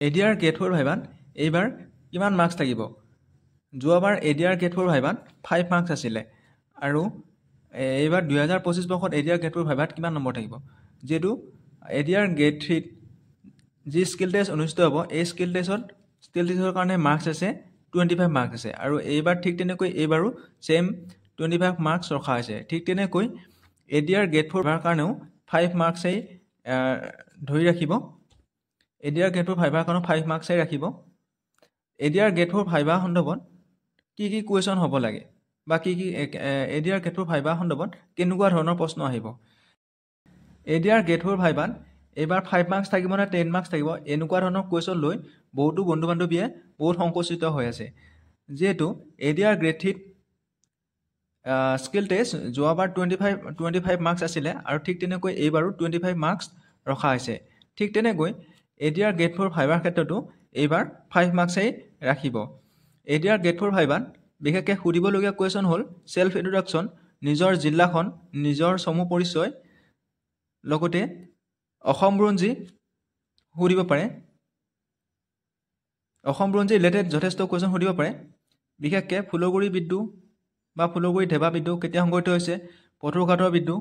ADR grade 4 ভাইভাত এইবাৰ কিমান marks থাকিব? যোৱাবাৰ এডিআৰ গ্ৰেড 4 ভাইভাত 5 মাৰ্কছ আছিলে আৰু এইবাৰ 2025 বৰ্ষত এডিআৰ গ্ৰেড 4 ভাইভাত কিমান নম্বৰ থাকিব? যিহেতু এডিআৰ গ্ৰেড 3 যি স্কিল টেষ্ট অনুষ্ঠিত হ'ব, এই স্কিল টেষ্টৰ কাৰণে মাৰ্কছ আছে 25 মাৰ্কছ আছে আৰু এইবাৰ ঠিক তেনেকৈ এইবাৰো ছেম 25 মাৰ্কছ ৰখা হৈছে। ঠিক তেনেকৈ এডিআৰ গ্ৰেড 4 ভাইভাৰ কাৰণেও 5 মাৰ্কছেই ধৰি ৰাখিব। এডিআৰ গ্ৰেড 4 ভাইভাৰ কাৰণেও 5 মাৰ্কছেই ৰাখিব। এডিআৰ গ্ৰেড 4 ভাইভা সন্দৰ্ভত কি কি কুৱেশ্যন হ'ব লাগে বা কি এডিআৰ গ্ৰেড 4 ভাইভা সন্দৰ্ভত কেনেকুৱা ধৰণৰ প্ৰশ্ন আহিব? এডিআৰ গ্ৰেড 4 ভাইভাত এইবাৰ 5 মাৰ্কছ থাকিব নে 10 মাৰ্কছ থাকিব, এনেকুৱা ধৰণৰ কুৱেশ্যন লৈ বহুতো বন্ধু বান্ধৱীয়ে বহুত সংকুচিত হৈ আছে। যিহেতু এডিআৰ গ্ৰেড 3 স্কিল টেষ্ট যোৱাবাৰ 25 মাৰ্কছ আছিলে আৰু ঠিক তেনেকৈ এইবাৰো 25 মাৰ্কছ ৰখা হৈছে। ঠিক তেনেকৈ এডিআৰ গ্ৰেড 4 ভাইভাৰ ক্ষেত্ৰতো এইবাৰ 5 মাৰ্কছেই ৰাখিব। এডিআৰ গ্ৰেড 4 ভাইভাত বিশেষকৈ সুধিবলগীয়া কুৱেশ্যন হ'ল ছেল্ফ ইন্ট্ৰডাকশ্যন, নিজৰ জিলাখন, নিজৰ চমু পৰিচয়, লগতে অসম বুৰঞ্জী সুধিব পাৰে। অসম বুৰঞ্জী ৰিলেটেড যথেষ্ট কুৱেশ্যন সুধিব পাৰে। বিশেষকৈ ফুলগুৰি বিদ্ৰোহ বা ফুলগুৰি ধেবা বিদ্ৰোহ কেতিয়া সংঘটিত হৈছে, পথৰুঘাটৰ বিদ্ৰোহ,